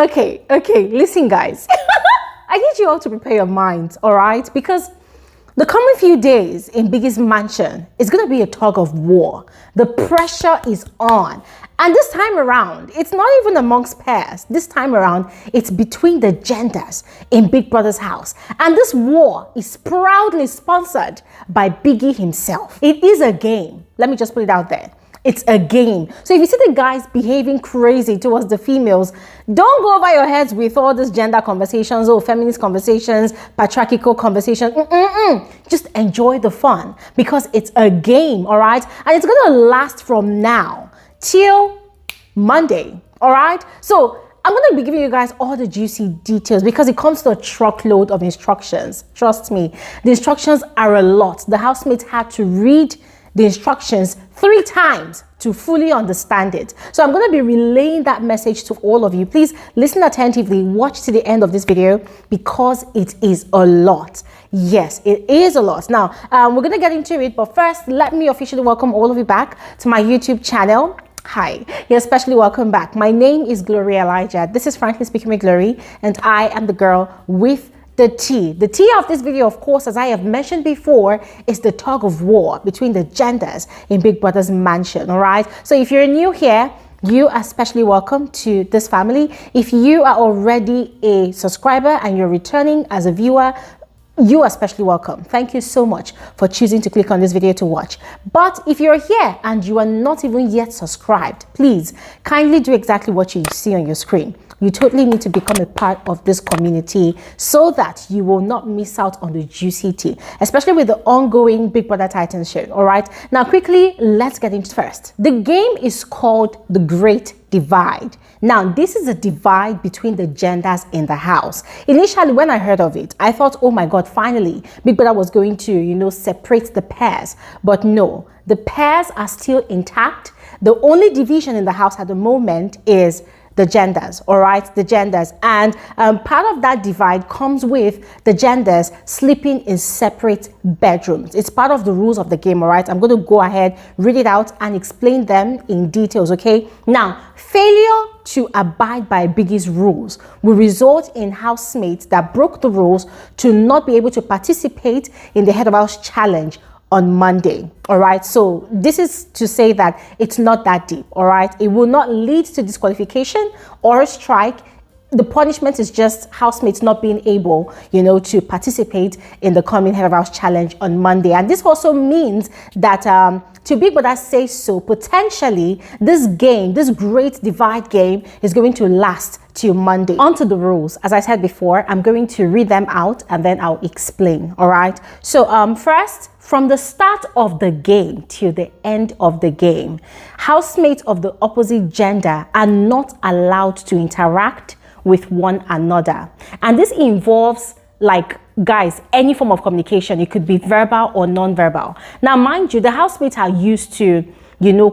Okay, listen guys. I need you all to prepare your minds, all right? Because the coming few days in Biggie's mansion is going to be a tug of war. The pressure is on. And this time around, it's not even amongst pairs. This time around, it's between the genders in Big Brother's house. And this war is proudly sponsored by Biggie himself. It is a game. Let me just put it out there. It's a game. So if you see the guys behaving crazy towards the females, don't go over your heads with all these gender conversations or feminist conversations, patriarchal conversations. Just enjoy the fun because it's a game, all right? And it's going to last from now till Monday, all right? So I'm going to be giving you guys all the juicy details because it comes to a truckload of instructions. Trust me, the instructions are a lot. The housemates had to read the instructions 3 times to fully understand it. So I'm going to be relaying that message to all of you. Please listen attentively, watch to the end of this video because it is a lot. Yes, it is a lot. Now, we're going to get into it, but first, let me officially welcome all of you back to my YouTube channel. Hi, you're especially welcome back. My name is Gloria Elijah. This is Frankly Speaking with Glory, and I am the girl with the tea. The tea of this video, of course, as I have mentioned before, is the tug of war between the genders in Big Brother's mansion, all right? So if you're new here, you are especially welcome to this family. If you are already a subscriber and you're returning as a viewer, you are especially welcome. Thank you so much for choosing to click on this video to watch. But if you're here and you are not even yet subscribed, please kindly do exactly what you see on your screen. You totally need to become a part of this community so that you will not miss out on the juicy tea, especially with the ongoing Big Brother Titans show. All right, now quickly, let's get into it first. The game is called The Great Divide. Now, this is a divide between the genders in the house. Initially, when I heard of it, I thought, oh my God, finally, Big Brother was going to, separate the pairs. But no, the pairs are still intact. The only division in the house at the moment is the genders, all right, the genders. And part of that divide comes with the genders sleeping in separate bedrooms. It's part of the rules of the game, all right? I'm going to go ahead, read it out and explain them in details, okay? Now, failure to abide by Biggie's rules will result in housemates that broke the rules to not be able to participate in the Head of House challenge on Monday. All right, so this is to say that it's not that deep. All right, it will not lead to disqualification or a strike. The punishment is just housemates not being able, to participate in the coming Head of House challenge on Monday. And this also means that to Big Brother say so, potentially this game, this Great Divide game, is going to last till Monday. On to the rules. As I said before, I'm going to read them out and then I'll explain. All right, so first, from the start of the game till the end of the game, housemates of the opposite gender are not allowed to interact with one another. And this involves, guys, any form of communication. It could be verbal or non-verbal. Now, mind you, the housemates are used to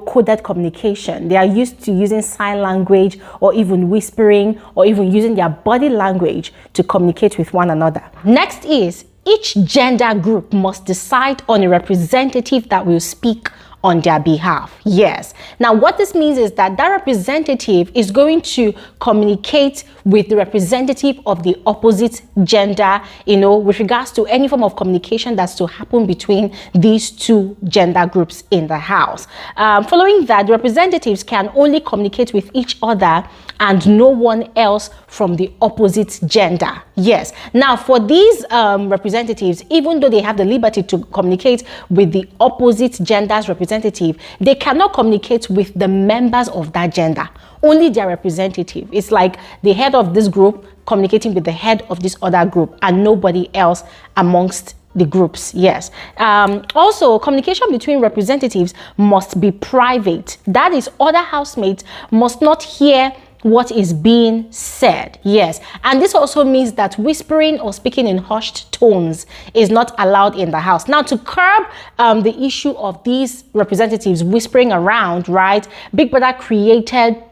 coded communication. They are used to using sign language or even whispering or even using their body language to communicate with one another. Next is, each gender group must decide on a representative that will speak on their behalf. Yes. Now, what this means is that that representative is going to communicate with the representative of the opposite gender, with regards to any form of communication that's to happen between these two gender groups in the house. Following that, the representatives can only communicate with each other and no one else from the opposite gender. Yes. Now, for these representatives, even though they have the liberty to communicate with the opposite gender's representative, they cannot communicate with the members of that gender, only their representative. It's like the head of this group communicating with the head of this other group and nobody else amongst the groups. Yes. Also, communication between representatives must be private. That is, other housemates must not hear what is being said. Yes. And this also means that whispering or speaking in hushed tones is not allowed in the house. Now, to curb the issue of these representatives whispering around, right, Big Brother created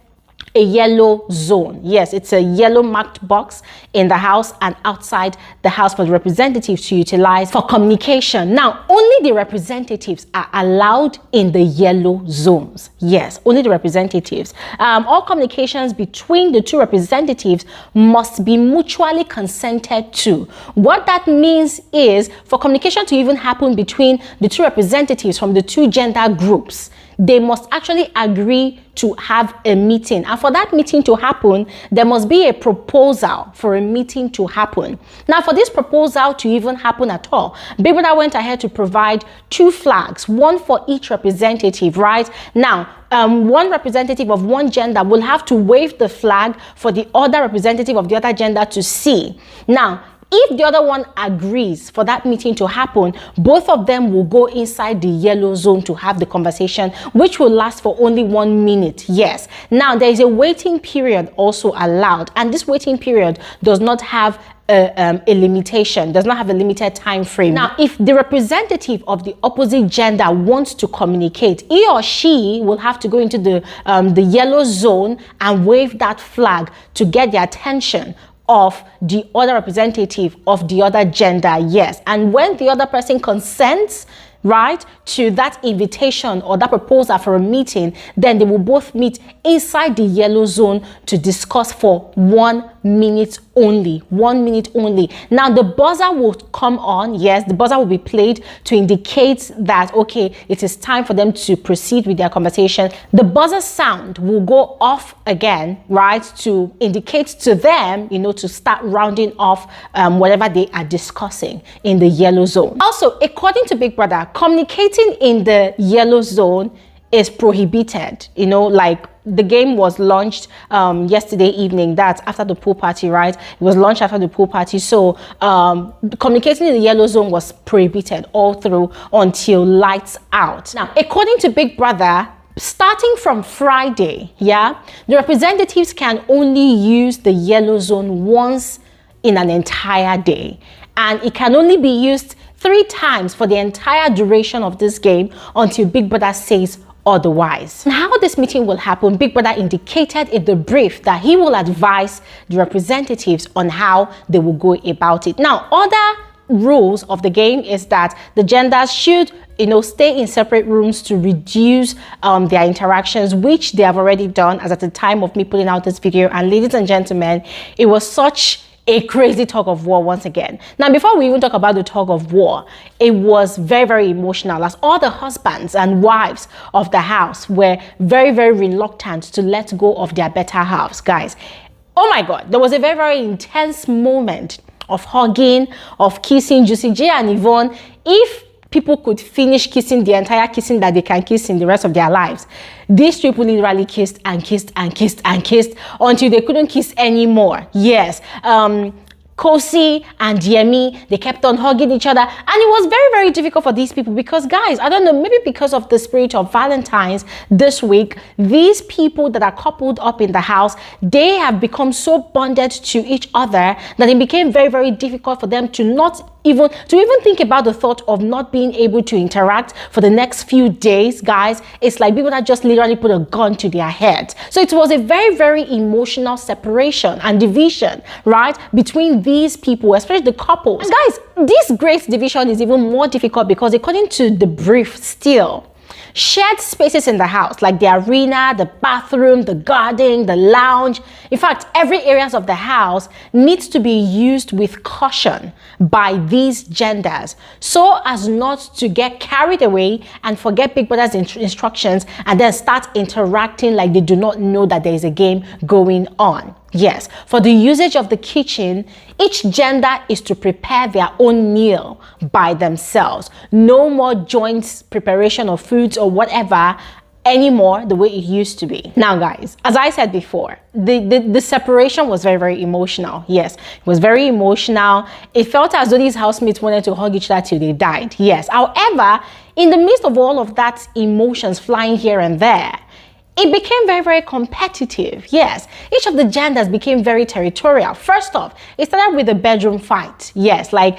a yellow zone. Yes, it's a yellow marked box in the house and outside the house for the representatives to utilize for communication. Now, only the representatives are allowed in the yellow zones. Yes, only the representatives. All communications between the two representatives must be mutually consented to. What that means is, for communication to even happen between the two representatives from the two gender groups, they must actually agree to have a meeting. And for that meeting to happen, there must be a proposal for a meeting to happen. Now, for this proposal to even happen at all, Big Brother went ahead to provide 2 flags, one for each representative, right? Now, one representative of one gender will have to wave the flag for the other representative of the other gender to see. Now, if the other one agrees for that meeting to happen, both of them will go inside the yellow zone to have the conversation, which will last for only 1 minute. Yes. Now, there is a waiting period also allowed, and this waiting period does not have a limitation, does not have a limited time frame. Now, if the representative of the opposite gender wants to communicate, he or she will have to go into the yellow zone and wave that flag to get the attention of the other representative of the other gender. Yes, and when the other person consents, right, to that invitation or that proposal for a meeting, then they will both meet inside the yellow zone to discuss for 1 minute only. 1 minute only. Now, the buzzer will come on. Yes, the buzzer will be played to indicate that, okay, it is time for them to proceed with their conversation. The buzzer sound will go off again, right, to indicate to them, you know, to start rounding off whatever they are discussing in the yellow zone. Also, according to Big Brother, communicating in the yellow zone is prohibited. You know, like, the game was launched yesterday evening. That's after the pool party, right? It was launched after the pool party. So communicating in the yellow zone was prohibited all through until lights out. Now, according to Big Brother, starting from Friday, yeah, the representatives can only use the yellow zone once in an entire day. And it can only be used 3 times for the entire duration of this game until Big Brother says otherwise. And how this meeting will happen, Big Brother indicated in the brief that he will advise the representatives on how they will go about it. Now, other rules of the game is that the genders should, you know, stay in separate rooms to reduce their interactions, which they have already done as at the time of me putting out this video. And ladies and gentlemen, it was such a crazy tug of war once again. Now, before we even talk about the tug of war, it was very, very emotional, as all the husbands and wives of the house were very, very reluctant to let go of their better halves, guys. Oh my God, there was a very, very intense moment of hugging, of kissing. Juicy J and Yvonne, if people could finish kissing the entire kissing that they can kiss in the rest of their lives, these people literally kissed and kissed and kissed and kissed until they couldn't kiss anymore. Yes. Khosi and Yemi, they kept on hugging each other, and it was very, very difficult for these people because, guys, I don't know, maybe because of the spirit of Valentine's this week, these people that are coupled up in the house, they have become so bonded to each other that it became very, very difficult for them to even think about the thought of not being able to interact for the next few days. Guys, it's like people that just literally put a gun to their head. So it was a very, very emotional separation and division, right, between these people, especially the couples. And guys, this great division is even more difficult because, according to the brief, still shared spaces in the house, like the arena, the bathroom, the garden, the lounge, in fact, every areas of the house needs to be used with caution by these genders, so as not to get carried away and forget Big Brother's instructions and then start interacting like they do not know that there is a game going on. Yes, for the usage of the kitchen, each gender is to prepare their own meal by themselves. No more joint preparation of foods or whatever anymore the way it used to be. Now, guys, as I said before, the separation was very, very emotional. Yes, it was very emotional. It felt as though these housemates wanted to hug each other till they died. Yes, however, in the midst of all of that emotions flying here and there, it became very, very competitive. Yes, each of the genders became very territorial. First off, it started with a bedroom fight. Yes, like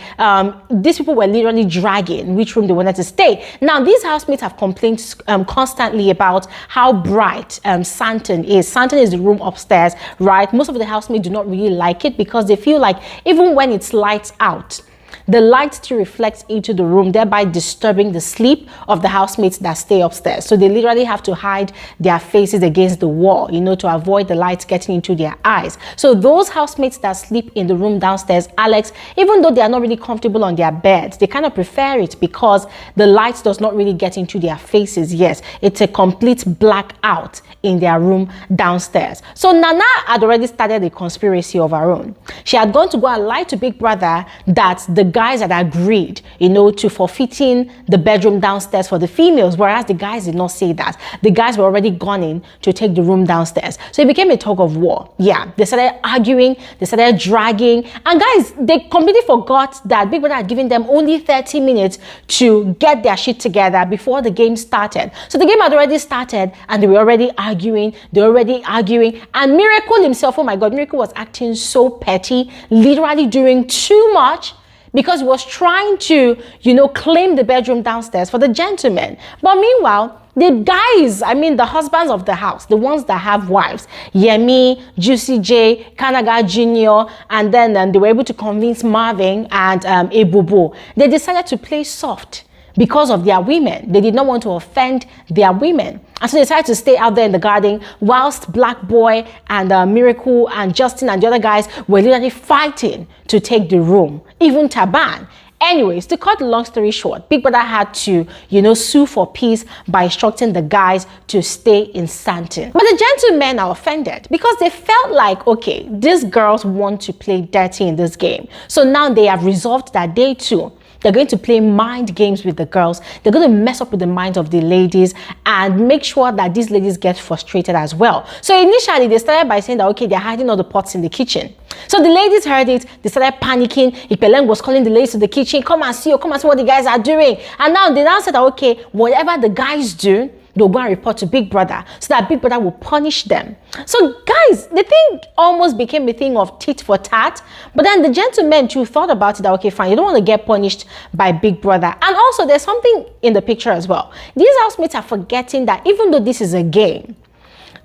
these people were literally dragging which room they wanted to stay. Now, these housemates have complained constantly about how bright Santon is. Santon is the room upstairs, right? Most of the housemates do not really like it because they feel like even when it's lights out, the light still reflects into the room, thereby disturbing the sleep of the housemates that stay upstairs. So they literally have to hide their faces against the wall, you know, to avoid the light getting into their eyes. So those housemates that sleep in the room downstairs, Alex, even though they are not really comfortable on their beds, they kind of prefer it because the light does not really get into their faces. Yes, it's a complete blackout in their room downstairs. So Nana had already started a conspiracy of her own. She had gone to go and lie to Big Brother that the guys had agreed, you know, to forfeiting the bedroom downstairs for the females, whereas the guys did not say that. The guys were already gone in to take the room downstairs. So it became a tug of war. Yeah, they started arguing, they started dragging, and guys, they completely forgot that Big Brother had given them only 30 minutes to get their shit together before the game started. So the game had already started and they were already arguing, and Miracle himself, oh my God, Miracle was acting so petty, literally doing too much, because he was trying to, you know, claim the bedroom downstairs for the gentlemen. But meanwhile, the guys, I mean, the husbands of the house, the ones that have wives, Yemi, Juicy J, Kanaga Jr., and then they were able to convince Marvin and Ebubo. They decided to play soft because of their women. They did not want to offend their women. And so they decided to stay out there in the garden whilst Black Boy and Miracle and Justin and the other guys were literally fighting to take the room. Even Thabang. Anyways, to cut the long story short, Big Brother had to, you know, sue for peace by instructing the guys to stay in Santon. But the gentlemen are offended because they felt like, okay, these girls want to play dirty in this game. So now they have resolved that they too, they're going to play mind games with the girls. They're going to mess up with the minds of the ladies and make sure that these ladies get frustrated as well. So initially, they started by saying that, okay, they're hiding all the pots in the kitchen. So the ladies heard it. They started panicking. Ipeleng was calling the ladies to the kitchen. Come and see what the guys are doing. And now they said that, okay, whatever the guys do, they'll go and report to Big Brother so that Big Brother will punish them. So guys, the thing almost became a thing of tit for tat. But then the gentlemen too thought about it that, okay, fine, you don't want to get punished by Big Brother. And also there's something in the picture as well. These housemates are forgetting that even though this is a game,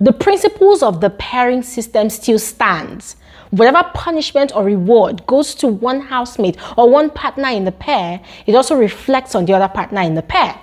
the principles of the pairing system still stands. Whatever punishment or reward goes to one housemate or one partner in the pair, it also reflects on the other partner in the pair.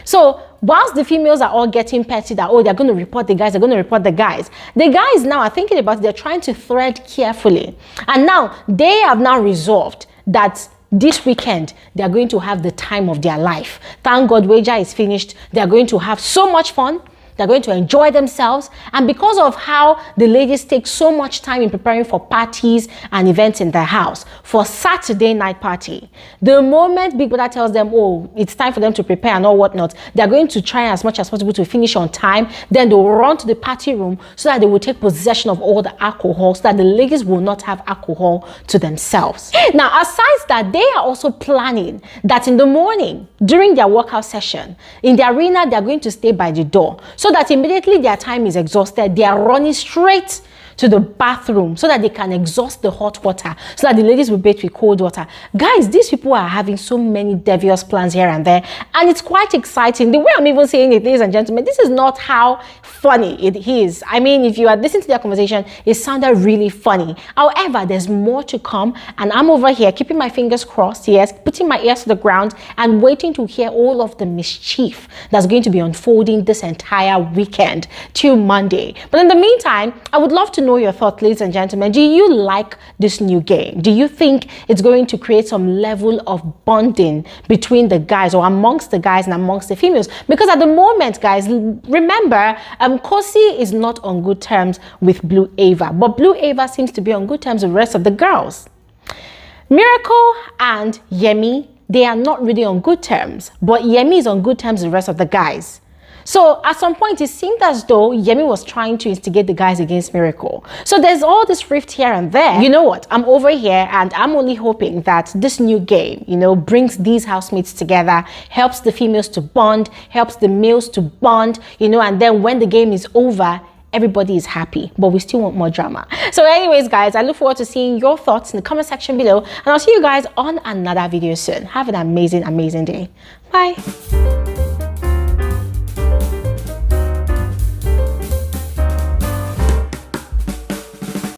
So whilst the females are all getting petty that, oh, they're going to report the guys, the guys now are thinking about it, they're trying to thread carefully. And now they have now resolved that this weekend, they are going to have the time of their life. Thank God Wager is finished. They are going to have so much fun. They're going to enjoy themselves. And because of how the ladies take so much time in preparing for parties and events in their house, for Saturday night party, the moment Big Brother tells them, oh, it's time for them to prepare and all whatnot, they're going to try as much as possible to finish on time. Then they'll run to the party room so that they will take possession of all the alcohol so that the ladies will not have alcohol to themselves. Now, aside that, they are also planning that in the morning, during their workout session, in the arena, they're going to stay by the door. So that immediately their time is exhausted, they are running straight to the bathroom so that they can exhaust the hot water, so that the ladies will bathe with cold water. Guys, these people are having so many devious plans here and there, and it's quite exciting. The way I'm even saying it, ladies and gentlemen, this is not how funny it is. I mean, if you are listening to their conversation, it sounded really funny. However, there's more to come, and I'm over here keeping my fingers crossed, yes, putting my ears to the ground and waiting to hear all of the mischief that's going to be unfolding this entire weekend till Monday. But in the meantime, I would love to know your thoughts, ladies and gentlemen. Do you like this new game? Do you think it's going to create some level of bonding between the guys, or amongst the guys and amongst the females? Because at the moment, guys, remember, Khosi is not on good terms with Blue Aiva, but Blue Aiva seems to be on good terms with the rest of the girls. Miracle and Yemi, they are not really on good terms, but Yemi is on good terms with the rest of the guys. So at some point, it seemed as though Yemi was trying to instigate the guys against Miracle. So there's all this rift here and there. You know what? I'm over here and I'm only hoping that this new game, you know, brings these housemates together, helps the females to bond, helps the males to bond, you know, and then when the game is over, everybody is happy, but we still want more drama. So anyways, guys, I look forward to seeing your thoughts in the comment section below, and I'll see you guys on another video soon. Have an amazing day. Bye.